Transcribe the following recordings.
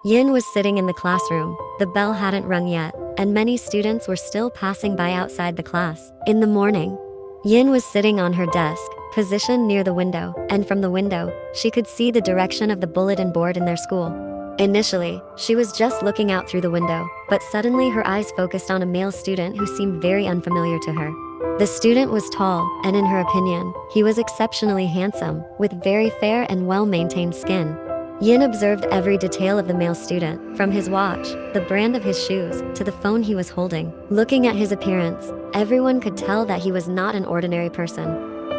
Yin was sitting in the classroom. The bell hadn't rung yet, and many students were still passing by outside the class. In the morning, Yin was sitting on her desk, positioned near the window, and from the window, she could see the direction of the bulletin board in their school. Initially, she was just looking out through the window, but suddenly her eyes focused on a male student who seemed very unfamiliar to her. The student was tall, and in her opinion, he was exceptionally handsome, with very fair and well-maintained skin. Yin observed every detail of the male student, from his watch, the brand of his shoes, to the phone he was holding. Looking at his appearance, everyone could tell that he was not an ordinary person.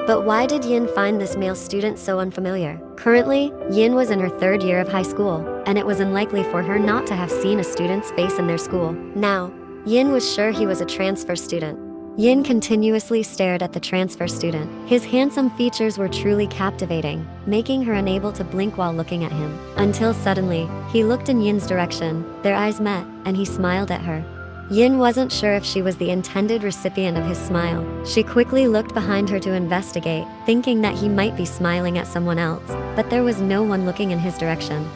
But why did Yin find this male student so unfamiliar? Currently, Yin was in her third year of high school, and it was unlikely for her not to have seen a student's face in their school. Now, Yin was sure he was a transfer student. Yin continuously stared at the transfer student. His handsome features were truly captivating, making her unable to blink while looking at him. Until suddenly, he looked in Yin's direction, their eyes met, and he smiled at her. Yin wasn't sure if she was the intended recipient of his smile. She quickly looked behind her to investigate, thinking that he might be smiling at someone else, but there was no one looking in his direction.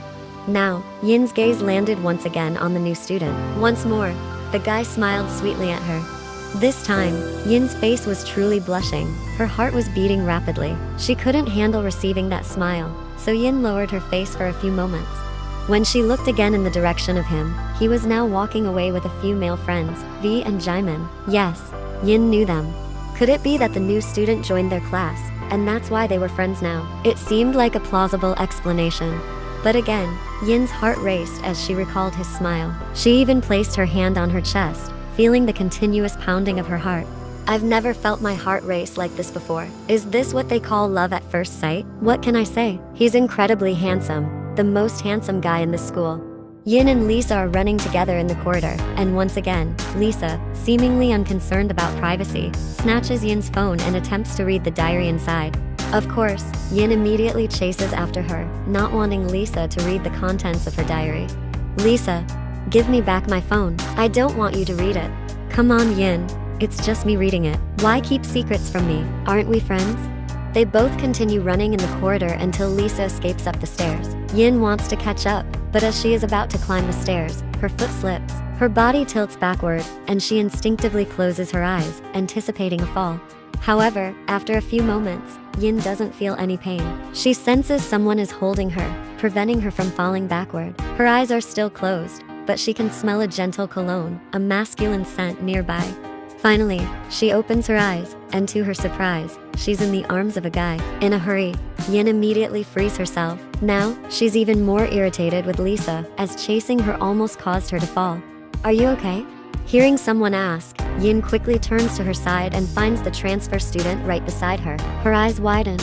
Now, Yin's gaze landed once again on the new student. Once more, the guy smiled sweetly at her. This time, Yin's face was truly blushing. Her heart was beating rapidly. She couldn't handle receiving that smile, so Yin lowered her face for a few moments. When she looked again in the direction of him, he was now walking away with a few male friends, V and Jimin. Yes, Yin knew them. Could it be that the new student joined their class, and that's why they were friends now? It seemed like a plausible explanation. But again, Yin's heart raced as she recalled his smile. She even placed her hand on her chest, feeling the continuous pounding of her heart. I've never felt my heart race like this before. Is this what they call love at first sight? What can I say? He's incredibly handsome. The most handsome guy in the school. Yin and Lisa are running together in the corridor, and once again, Lisa, seemingly unconcerned about privacy, snatches Yin's phone and attempts to read the diary inside. Of course, Yin immediately chases after her, not wanting Lisa to read the contents of her diary. Lisa, give me back my phone. I don't want you to read it. Come on, Yin. It's just me reading it. Why keep secrets from me? Aren't we friends? They both continue running in the corridor until Lisa escapes up the stairs. Yin wants to catch up, but as she is about to climb the stairs, her foot slips. Her body tilts backward, and she instinctively closes her eyes, anticipating a fall. However, after a few moments, Yin doesn't feel any pain. She senses someone is holding her, preventing her from falling backward. Her eyes are still closed, but she can smell a gentle cologne, a masculine scent nearby. Finally, she opens her eyes, and to her surprise, she's in the arms of a guy. In a hurry, Yin immediately frees herself. Now, she's even more irritated with Lisa, as chasing her almost caused her to fall. Are you okay? Hearing someone ask, Yin quickly turns to her side and finds the transfer student right beside her. Her eyes widen.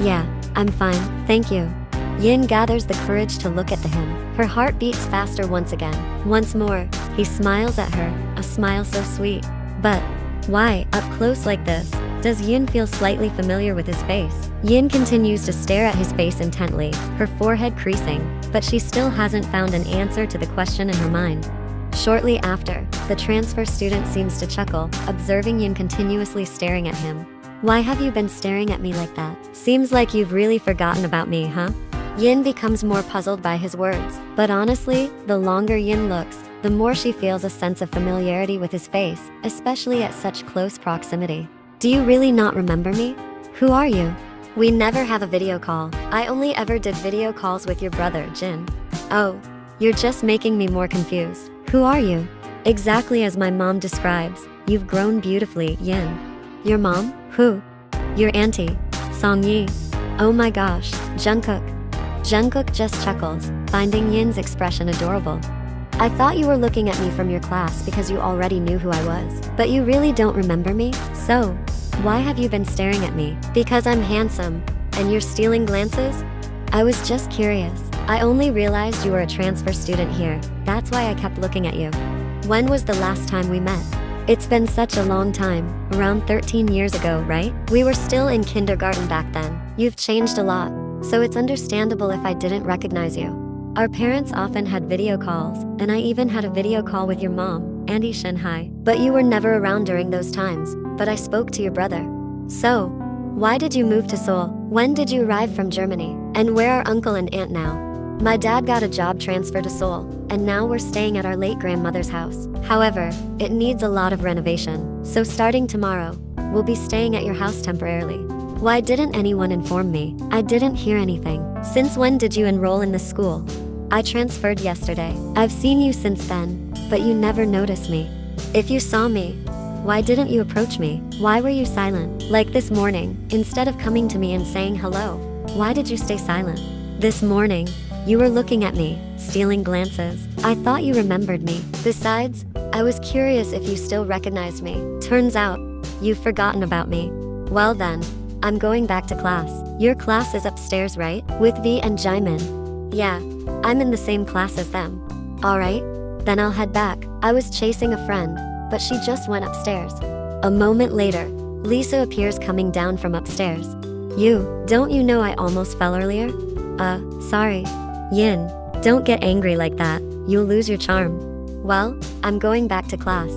Yeah, I'm fine, thank you. Yin gathers the courage to look at him. Her heart beats faster once again. Once more, he smiles at her, a smile so sweet. But why, up close like this, does Yin feel slightly familiar with his face? Yin continues to stare at his face intently, her forehead creasing, but she still hasn't found an answer to the question in her mind. Shortly after, the transfer student seems to chuckle, observing Yin continuously staring at him. Why have you been staring at me like that? Seems like you've really forgotten about me, huh? Yin becomes more puzzled by his words, but honestly, the longer Yin looks, the more she feels a sense of familiarity with his face, especially at such close proximity. Do you really not remember me? Who are you? We never have a video call. I only ever did video calls with your brother, Jin. Oh, you're just making me more confused. Who are you? Exactly as my mom describes, you've grown beautifully, Yin. Your mom? Who? Your auntie, Songyi. Oh my gosh, Jungkook. Jungkook just chuckles, finding Yin's expression adorable. I thought you were looking at me from your class because you already knew who I was. But you really don't remember me? So, why have you been staring at me? Because I'm handsome, and you're stealing glances? I was just curious. I only realized you were a transfer student here. That's why I kept looking at you. When was the last time we met? It's been such a long time, around 13 years ago, right? We were still in kindergarten back then. You've changed a lot, so it's understandable if I didn't recognize you. Our parents often had video calls, and I even had a video call with your mom, Andy Shanghai. But you were never around during those times, but I spoke to your brother. So, why did you move to Seoul? When did you arrive from Germany? And where are uncle and aunt now? My dad got a job transfer to Seoul, and now we're staying at our late grandmother's house. However, it needs a lot of renovation, so starting tomorrow, we'll be staying at your house temporarily. Why didn't anyone inform me? I didn't hear anything. Since when did you enroll in this school? I transferred yesterday. I've seen you since then, but you never noticed me. If you saw me, why didn't you approach me? Why were you silent? Like this morning, instead of coming to me and saying hello, why did you stay silent? This morning, you were looking at me, stealing glances. I thought you remembered me. Besides, I was curious if you still recognized me. Turns out, you've forgotten about me. Well then, I'm going back to class. Your class is upstairs, right? With V and Jimin. Yeah, I'm in the same class as them. Alright, then I'll head back. I was chasing a friend, but she just went upstairs. A moment later, Lisa appears coming down from upstairs. Don't you know I almost fell earlier? Sorry. Yin, don't get angry like that. You'll lose your charm. Well, I'm going back to class.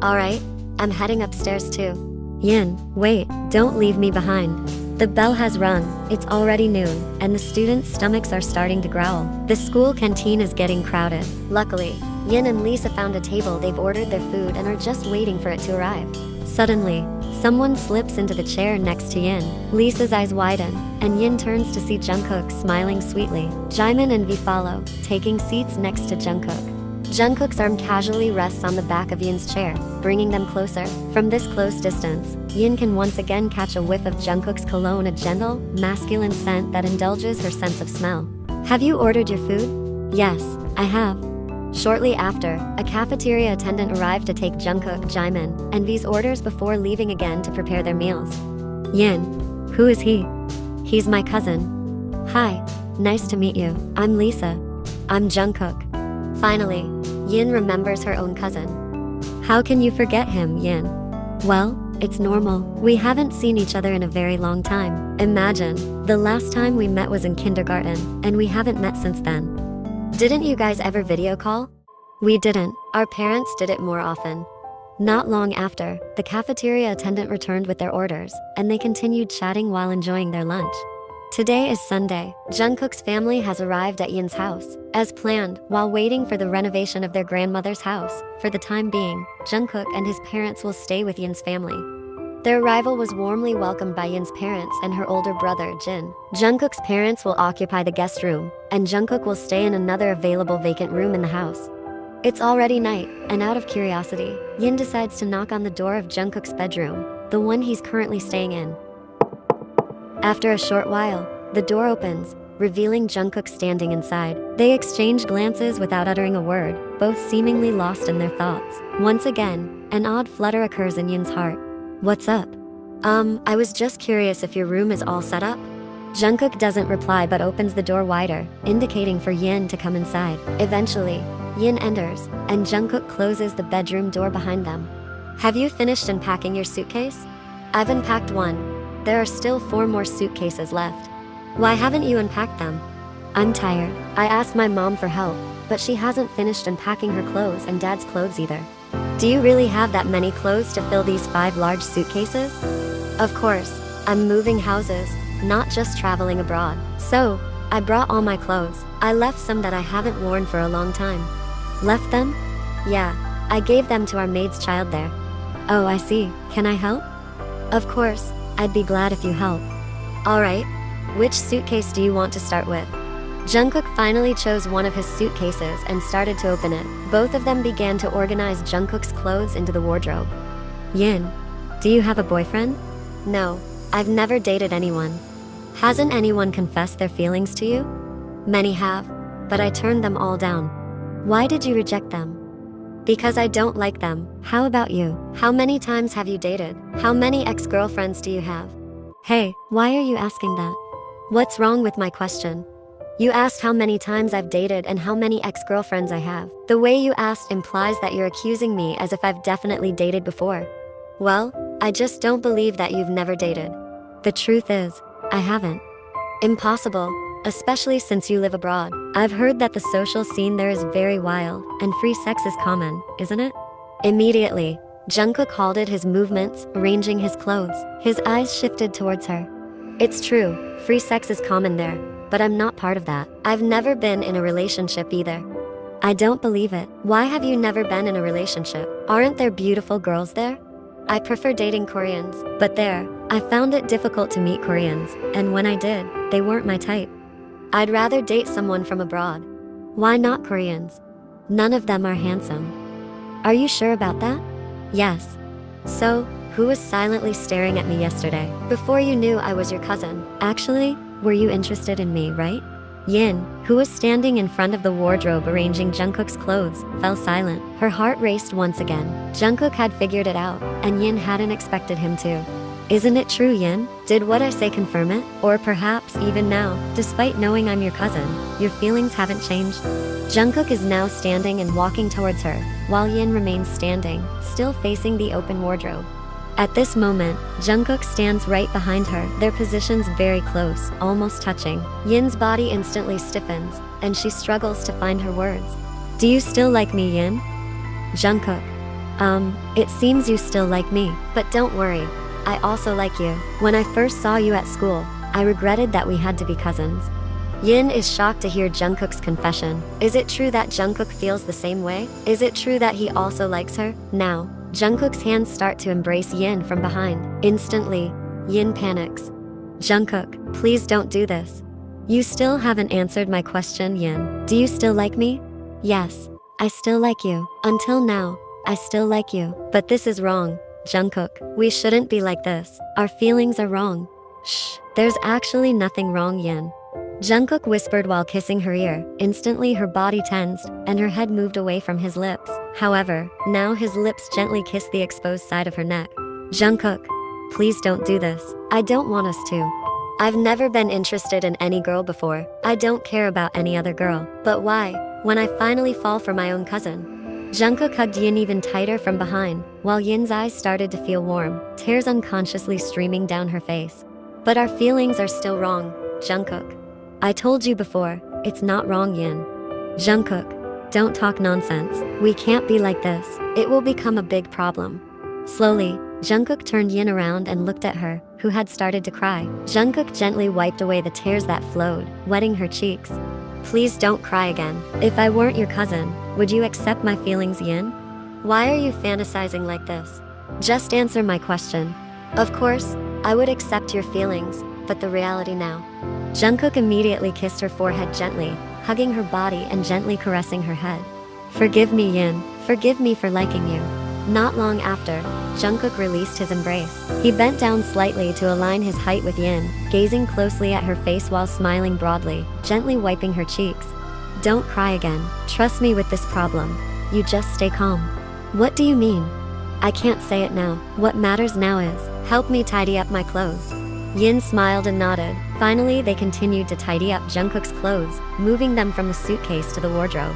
Alright, I'm heading upstairs too. Yin, wait, don't leave me behind. The bell has rung, it's already noon, and the students' stomachs are starting to growl. The school canteen is getting crowded. Luckily, Yin and Lisa found a table they've ordered their food and are just waiting for it to arrive. Suddenly, someone slips into the chair next to Yin. Lisa's eyes widen, and Yin turns to see Jungkook smiling sweetly. Jimin and V follow, taking seats next to Jungkook. Jungkook's arm casually rests on the back of Yin's chair, bringing them closer. From this close distance, Yin can once again catch a whiff of Jungkook's cologne, a gentle, masculine scent that indulges her sense of smell. Have you ordered your food? Yes, I have. Shortly after, a cafeteria attendant arrived to take Jungkook, Jimin, and V's orders before leaving again to prepare their meals. Yin, who is he? He's my cousin. Hi, nice to meet you. I'm Lisa. I'm Jungkook. Finally, Yin remembers her own cousin. How can you forget him, Yin? Well, it's normal. We haven't seen each other in a very long time. Imagine, the last time we met was in kindergarten, and we haven't met since then. Didn't you guys ever video call? We didn't. Our parents did it more often. Not long after, the cafeteria attendant returned with their orders, and they continued chatting while enjoying their lunch. Today is Sunday. Jungkook's family has arrived at Yin's house. As planned, while waiting for the renovation of their grandmother's house, for the time being, Jungkook and his parents will stay with Yin's family. Their arrival was warmly welcomed by Yin's parents and her older brother, Jin. Jungkook's parents will occupy the guest room, and Jungkook will stay in another available vacant room in the house. It's already night, and out of curiosity, Yin decides to knock on the door of Jungkook's bedroom, the one he's currently staying in. After a short while, the door opens, revealing Jungkook standing inside. They exchange glances without uttering a word, both seemingly lost in their thoughts. Once again, an odd flutter occurs in Yin's heart. What's up? I was just curious if your room is all set up. Jungkook doesn't reply but opens the door wider, indicating for Yin to come inside. Eventually, Yin enters, and Jungkook closes the bedroom door behind them. Have you finished unpacking your suitcase? I've unpacked one. There are still 4 more suitcases left. Why haven't you unpacked them? I'm tired. I asked my mom for help, but she hasn't finished unpacking her clothes and Dad's clothes either. Do you really have that many clothes to fill these 5 large suitcases? Of course, I'm moving houses, not just traveling abroad. So, I brought all my clothes. I left some that I haven't worn for a long time. Left them? Yeah, I gave them to our maid's child there. Oh, I see. Can I help? Of course, I'd be glad if you help. Alright, which suitcase do you want to start with? Jungkook finally chose one of his suitcases and started to open it. Both of them began to organize Jungkook's clothes into the wardrobe. Yin, do you have a boyfriend? No, I've never dated anyone. Hasn't anyone confessed their feelings to you? Many have, but I turned them all down. Why did you reject them? Because I don't like them. How about you? How many times have you dated? How many ex-girlfriends do you have? Hey, why are you asking that? What's wrong with my question? You asked how many times I've dated and how many ex-girlfriends I have. The way you asked implies that you're accusing me as if I've definitely dated before. Well, I just don't believe that you've never dated. The truth is, I haven't. Impossible, especially since you live abroad. I've heard that the social scene there is very wild, and free sex is common, isn't it? Immediately, Jungkook halted his movements, arranging his clothes. His eyes shifted towards her. It's true, free sex is common there. but I'm not part of that. I've never been in a relationship either. I don't believe it. Why have you never been in a relationship? Aren't there beautiful girls there? I prefer dating Koreans, but I found it difficult to meet Koreans, and when I did, they weren't my type. I'd rather date someone from abroad. Why not Koreans? None of them are handsome. Are you sure about that? Yes. So, who was silently staring at me yesterday? Before you knew I was your cousin. Actually, were you interested in me, right? Yin, who was standing in front of the wardrobe arranging Jungkook's clothes, fell silent. Her heart raced once again. Jungkook had figured it out, and Yin hadn't expected him to. Isn't it true, Yin? Did what I say confirm it? Or perhaps, even now, despite knowing I'm your cousin, your feelings haven't changed? Jungkook is now standing and walking towards her, while Yin remains standing, still facing the open wardrobe. At this moment, Jungkook stands right behind her, their positions very close, almost touching. Yin's body instantly stiffens, and she struggles to find her words. Do you still like me, Yin? Jungkook. It seems you still like me, but don't worry. I also like you. When I first saw you at school, I regretted that we had to be cousins. Yin is shocked to hear Jungkook's confession. Is it true that Jungkook feels the same way? Is it true that he also likes her? Now, Jungkook's hands start to embrace Yin from behind. Instantly, Yin panics. Jungkook, please don't do this. You still haven't answered my question, Yin. Do you still like me? Yes, I still like you. Until now, I still like you. But this is wrong, Jungkook. We shouldn't be like this. Our feelings are wrong. Shh, there's actually nothing wrong, Yin. Jungkook whispered while kissing her ear. Instantly her body tensed, and her head moved away from his lips. However, now his lips gently kissed the exposed side of her neck. Jungkook, please don't do this. I don't want us to. I've never been interested in any girl before. I don't care about any other girl. But why, when I finally fall for my own cousin? Jungkook hugged Yin even tighter from behind, while Yin's eyes started to feel warm, tears unconsciously streaming down her face. But our feelings are still wrong, Jungkook. I told you before, it's not wrong, Yin. Jungkook, don't talk nonsense. We can't be like this. It will become a big problem. Slowly, Jungkook turned Yin around and looked at her, who had started to cry. Jungkook gently wiped away the tears that flowed, wetting her cheeks. Please don't cry again. If I weren't your cousin, would you accept my feelings, Yin? Why are you fantasizing like this? Just answer my question. Of course, I would accept your feelings, but the reality now. Jungkook immediately kissed her forehead gently, hugging her body and gently caressing her head. Forgive me, Yin. Forgive me for liking you. Not long after, Jungkook released his embrace. He bent down slightly to align his height with Yin, gazing closely at her face while smiling broadly, gently wiping her cheeks. Don't cry again. Trust me with this problem. You just stay calm. What do you mean? I can't say it now. What matters now is, help me tidy up my clothes. Yin smiled and nodded. Finally, they continued to tidy up Jungkook's clothes, moving them from the suitcase to the wardrobe.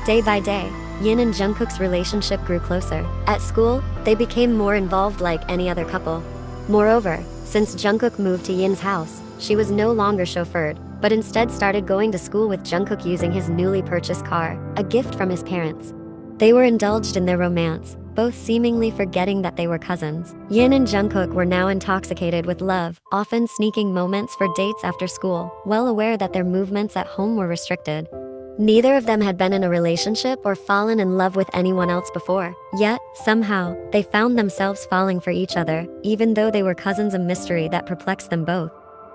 Day by day, Yin and Jungkook's relationship grew closer. At school, they became more involved like any other couple. Moreover, since Jungkook moved to Yin's house, she was no longer chauffeured, but instead started going to school with Jungkook using his newly purchased car, a gift from his parents. They were indulged in their romance, both seemingly forgetting that they were cousins. Yin and Jungkook were now intoxicated with love, often sneaking moments for dates after school, well aware that their movements at home were restricted. Neither of them had been in a relationship or fallen in love with anyone else before. Yet, somehow, they found themselves falling for each other, even though they were cousins, a mystery that perplexed them both.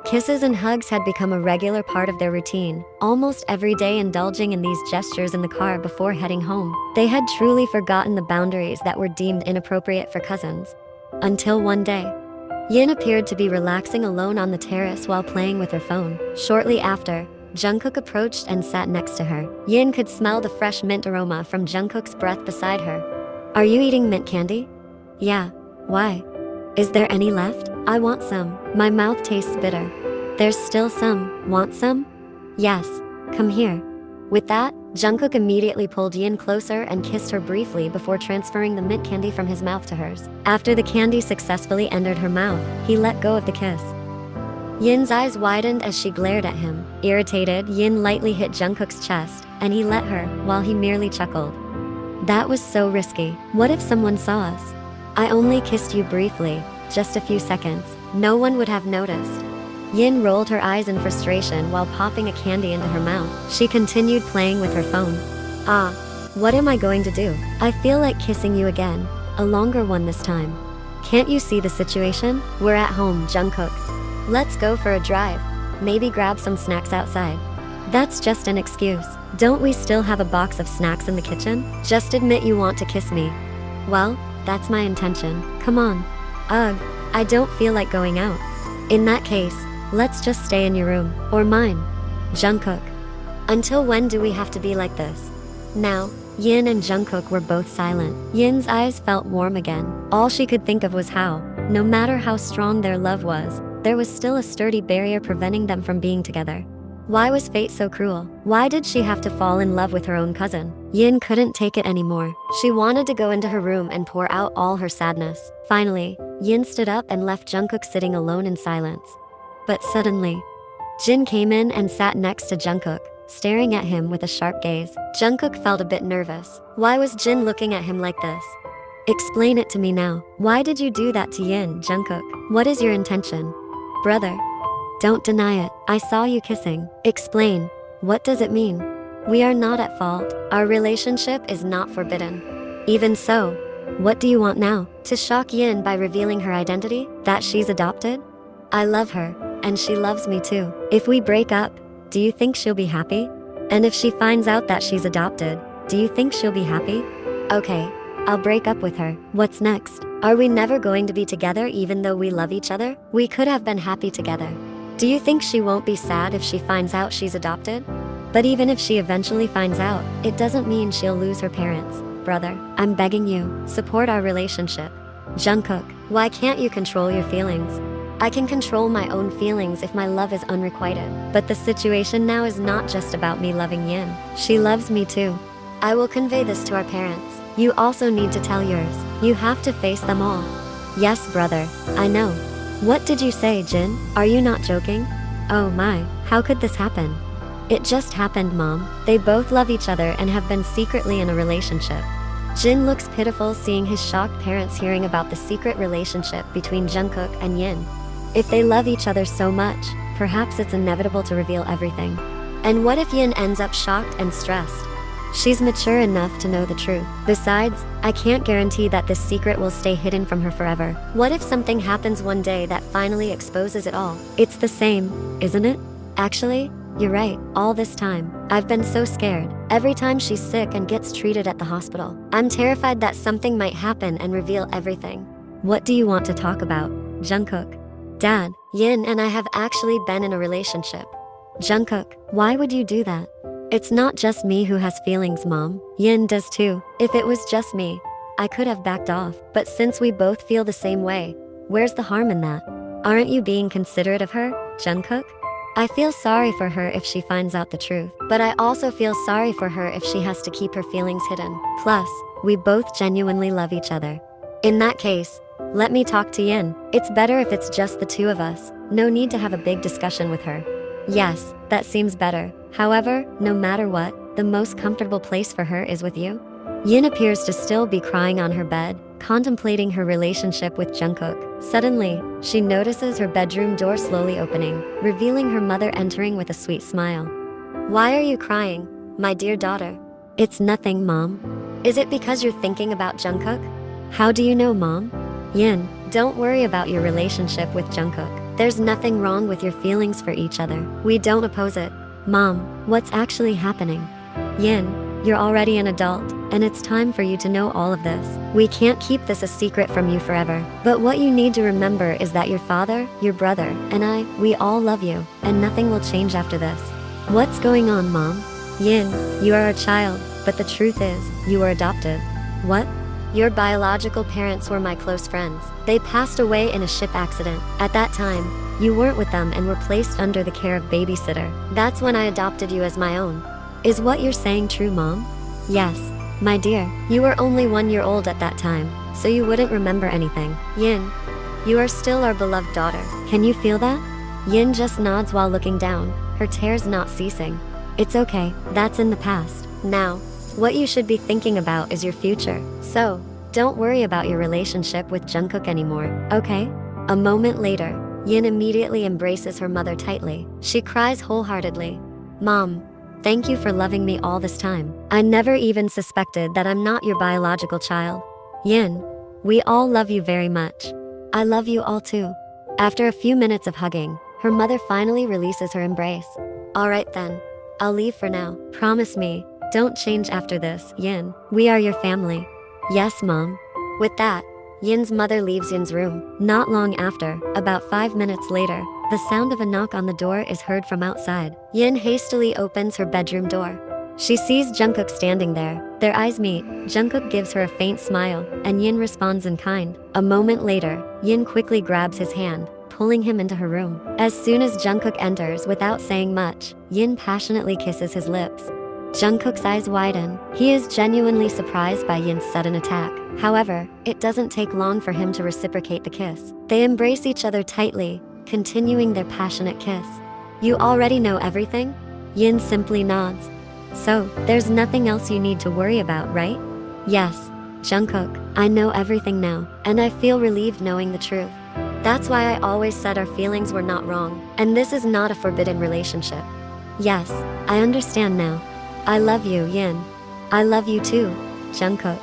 Kisses and hugs had become a regular part of their routine, almost every day indulging in these gestures in the car before heading home. They had truly forgotten the boundaries that were deemed inappropriate for cousins. Until one day, Yin appeared to be relaxing alone on the terrace while playing with her phone. Shortly after, Jungkook approached and sat next to her. Yin could smell the fresh mint aroma from Jungkook's breath beside her. Are you eating mint candy? Yeah. Why? Is there any left? I want some. My mouth tastes bitter. There's still some. Want some? Yes. Come here. With that, Jungkook immediately pulled Yin closer and kissed her briefly before transferring the mint candy from his mouth to hers. After the candy successfully entered her mouth, he let go of the kiss. Yin's eyes widened as she glared at him. Irritated, Yin lightly hit Jungkook's chest, and he let her, while he merely chuckled. That was so risky. What if someone saw us? I only kissed you briefly, just a few seconds. No one would have noticed. Yin rolled her eyes in frustration while popping a candy into her mouth. She continued playing with her phone. Ah, what am I going to do? I feel like kissing you again. A longer one this time. Can't you see the situation? We're at home, Jungkook. Let's go for a drive. Maybe grab some snacks outside. That's just an excuse. Don't we still have a box of snacks in the kitchen? Just admit you want to kiss me. Well, that's my intention. Come on. Ugh, I don't feel like going out. In that case, let's just stay in your room, or mine. Jungkook. Until when do we have to be like this? Now, Yin and Jungkook were both silent. Yin's eyes felt warm again. All she could think of was how, no matter how strong their love was, there was still a sturdy barrier preventing them from being together. Why was fate so cruel? Why did she have to fall in love with her own cousin? Yin couldn't take it anymore. She wanted to go into her room and pour out all her sadness. Finally, Yin stood up and left Jungkook sitting alone in silence. But suddenly, Jin came in and sat next to Jungkook, staring at him with a sharp gaze. Jungkook felt a bit nervous. Why was Jin looking at him like this? Explain it to me now. Why did you do that to Yin, Jungkook? What is your intention? Brother. Don't deny it. I saw you kissing. Explain. What does it mean? We are not at fault. Our relationship is not forbidden. Even so, what do you want now? To shock Yin by revealing her identity? That she's adopted? I love her, and she loves me too. If we break up, do you think she'll be happy? And if she finds out that she's adopted, do you think she'll be happy? Okay, I'll break up with her. What's next? Are we never going to be together even though we love each other? We could have been happy together. Do you think she won't be sad if she finds out she's adopted? But even if she eventually finds out, it doesn't mean she'll lose her parents. Brother, I'm begging you, support our relationship. Jungkook, why can't you control your feelings? I can control my own feelings if my love is unrequited. But the situation now is not just about me loving Yin. She loves me too. I will convey this to our parents. You also need to tell yours. You have to face them all. Yes, brother, I know. What did you say, Jin? Are you not joking? Oh my, how could this happen? It just happened, Mom. They both love each other and have been secretly in a relationship. Jin looks pitiful seeing his shocked parents hearing about the secret relationship between Jungkook and Yin. If they love each other so much, perhaps it's inevitable to reveal everything. And what if Yin ends up shocked and stressed? She's mature enough to know the truth. Besides, I can't guarantee that this secret will stay hidden from her forever. What if something happens one day that finally exposes it all? It's the same, isn't it? Actually, you're right. All this time, I've been so scared. Every time she's sick and gets treated at the hospital, I'm terrified that something might happen and reveal everything. What do you want to talk about, Jungkook? Dad, Yin and I have actually been in a relationship. Jungkook, why would you do that? It's not just me who has feelings, Mom. Yin does too. If it was just me, I could have backed off. But since we both feel the same way, where's the harm in that? Aren't you being considerate of her, Jungkook? I feel sorry for her if she finds out the truth, but I also feel sorry for her if she has to keep her feelings hidden. Plus, we both genuinely love each other. In that case, let me talk to Yin. It's better if it's just the two of us. No need to have a big discussion with her. Yes, that seems better. However, no matter what, the most comfortable place for her is with you. Yin appears to still be crying on her bed, contemplating her relationship with Jungkook. Suddenly, she notices her bedroom door slowly opening, revealing her mother entering with a sweet smile. Why are you crying, my dear daughter? It's nothing, Mom. Is it because you're thinking about Jungkook? How do you know, Mom? Yin, don't worry about your relationship with Jungkook. There's nothing wrong with your feelings for each other. We don't oppose it. Mom, what's actually happening? Yin, you're already an adult, and it's time for you to know all of this. We can't keep this a secret from you forever. But what you need to remember is that your father, your brother, and we all love you, and nothing will change after this. What's going on, Mom? Yin, you are a child, but the truth is, you were adopted. What? Your biological parents were my close friends. They passed away in a ship accident. At that time, you weren't with them and were placed under the care of babysitter. That's when I adopted you as my own. Is what you're saying true, Mom? Yes, my dear. You were only 1 year old at that time, so you wouldn't remember anything. Yin, you are still our beloved daughter. Can you feel that? Yin just nods while looking down, her tears not ceasing. It's okay, that's in the past. Now, what you should be thinking about is your future. So, don't worry about your relationship with Jungkook anymore, okay? A moment later, Yin immediately embraces her mother tightly. She cries wholeheartedly. Mom, thank you for loving me all this time. I never even suspected that I'm not your biological child. Yin, we all love you very much. I love you all too. After a few minutes of hugging, her mother finally releases her embrace. Alright then, I'll leave for now. Promise me, don't change after this, Yin. We are your family. Yes, Mom. With that, Yin's mother leaves Yin's room. Not long after, about 5 minutes later, the sound of a knock on the door is heard from outside. Yin hastily opens her bedroom door. She sees Jungkook standing there. Their eyes meet. Jungkook gives her a faint smile, and Yin responds in kind. A moment later, Yin quickly grabs his hand, pulling him into her room. As soon as Jungkook enters without saying much, Yin passionately kisses his lips. Jungkook's eyes widen. He is genuinely surprised by Yin's sudden attack. However, it doesn't take long for him to reciprocate the kiss. They embrace each other tightly, continuing their passionate kiss. You already know everything? Yin simply nods. So, there's nothing else you need to worry about, right? Yes, Jungkook, I know everything now, and I feel relieved knowing the truth. That's why I always said our feelings were not wrong, and this is not a forbidden relationship. Yes, I understand now. I love you, Yin. I love you too, Jungkook.